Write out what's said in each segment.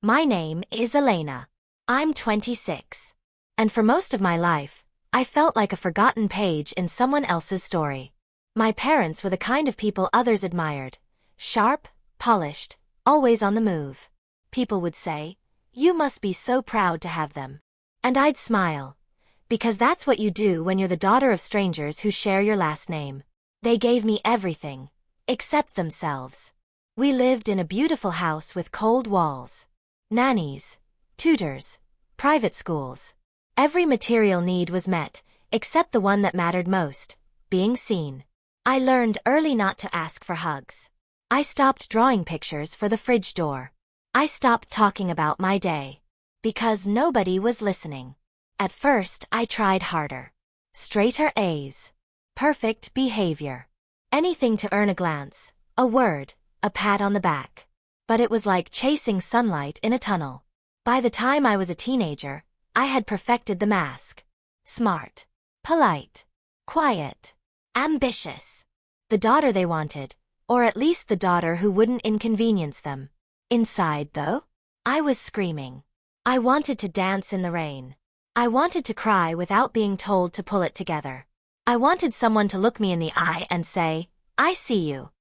My name is Elena. I'm 26. And for most of my life, I felt like a forgotten page in someone else's story. My parents were the kind of people others admired. Sharp, polished, always on the move. People would say, "You must be so proud to have them." And I'd smile. Because that's what you do when you're the daughter of strangers who share your last name. They gave me everything, except themselves. We lived in a beautiful house with cold walls. Nannies, tutors, private schools. Every material need was met, except the one that mattered most, being seen. I learned early not to ask for hugs. I stopped drawing pictures for the fridge door. I stopped talking about my day. Because nobody was listening. At first, I tried harder. Straighter A's. Perfect behavior. Anything to earn a glance, a word, a pat on the back. But it was like chasing sunlight in a tunnel. By the time I was a teenager, I had perfected the mask. Smart. Polite. Quiet. Ambitious. The daughter they wanted, or at least the daughter who wouldn't inconvenience them. Inside, though, I was screaming. I wanted to dance in the rain. I wanted to cry without being told to pull it together. I wanted someone to look me in the eye and say, "I see you."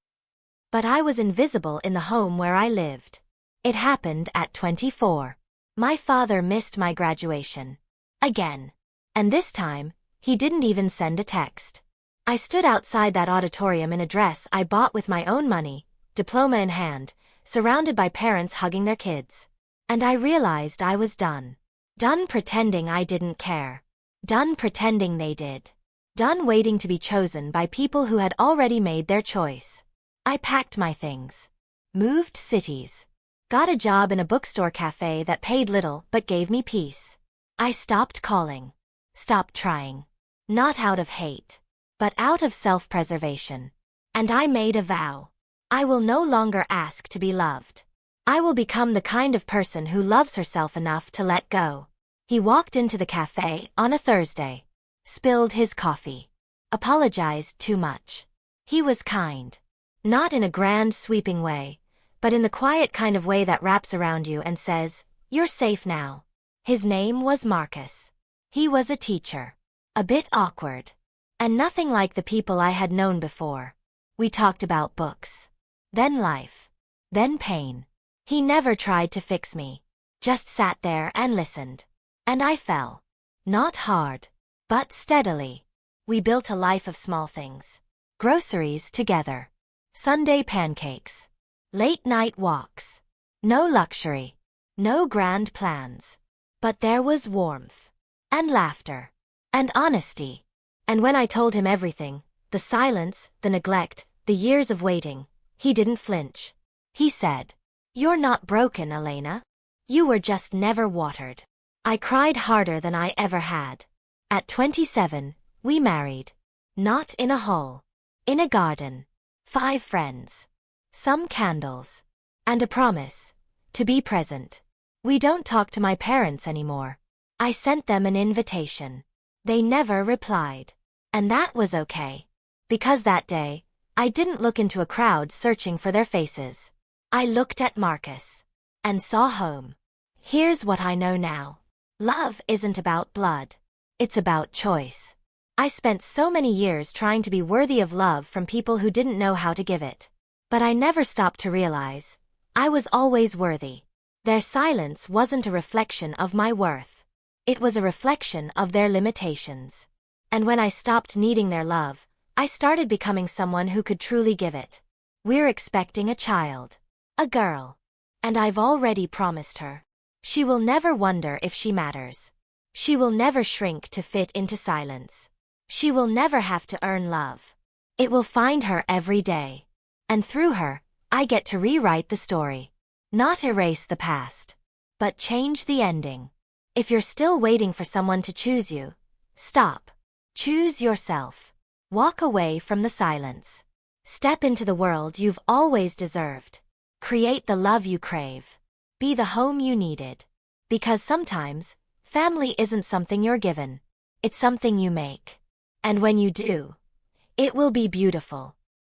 But I was invisible in the home where I lived. It happened at 24. My father missed my graduation. Again. And this time, he didn't even send a text. I stood outside that auditorium in a dress I bought with my own money, diploma in hand, surrounded by parents hugging their kids. And I realized I was done. Done pretending I didn't care. Done pretending they did. Done waiting to be chosen by people who had already made their choice. I packed my things. Moved cities. Got a job in a bookstore cafe that paid little but gave me peace. I stopped calling. Stopped trying. Not out of hate, but out of self-preservation. And I made a vow. I will no longer ask to be loved. I will become the kind of person who loves herself enough to let go. He walked into the cafe on a Thursday. Spilled his coffee. Apologized too much. He was kind. Not in a grand sweeping way, but in the quiet kind of way that wraps around you and says, "You're safe now." His name was Marcus. He was a teacher. A bit awkward. And nothing like the people I had known before. We talked about books. Then life. Then pain. He never tried to fix me. Just sat there and listened. And I fell. Not hard, but steadily. We built a life of small things. Groceries together. Sunday pancakes. Late night walks. No luxury. No grand plans. But there was warmth. And laughter. And honesty. And when I told him everything, the silence, the neglect, the years of waiting, he didn't flinch. He said, "You're not broken, Elena. You were just never watered." I cried harder than I ever had. At 27, we married. Not in a hall. In a garden. 5 friends. Some candles. And a promise. To be present. We don't talk to my parents anymore. I sent them an invitation. They never replied. And that was okay. Because that day, I didn't look into a crowd searching for their faces. I looked at Marcus. And saw home. Here's what I know now. Love isn't about blood. It's about choice. I spent so many years trying to be worthy of love from people who didn't know how to give it. But I never stopped to realize, I was always worthy. Their silence wasn't a reflection of my worth. It was a reflection of their limitations. And when I stopped needing their love, I started becoming someone who could truly give it. We're expecting a child. A girl. And I've already promised her. She will never wonder if she matters. She will never shrink to fit into silence. She will never have to earn love. It will find her every day. And through her, I get to rewrite the story. Not erase the past, but change the ending. If you're still waiting for someone to choose you, stop. Choose yourself. Walk away from the silence. Step into the world you've always deserved. Create the love you crave. Be the home you needed. Because sometimes, family isn't something you're given. It's something you make. And when you do, it will be beautiful.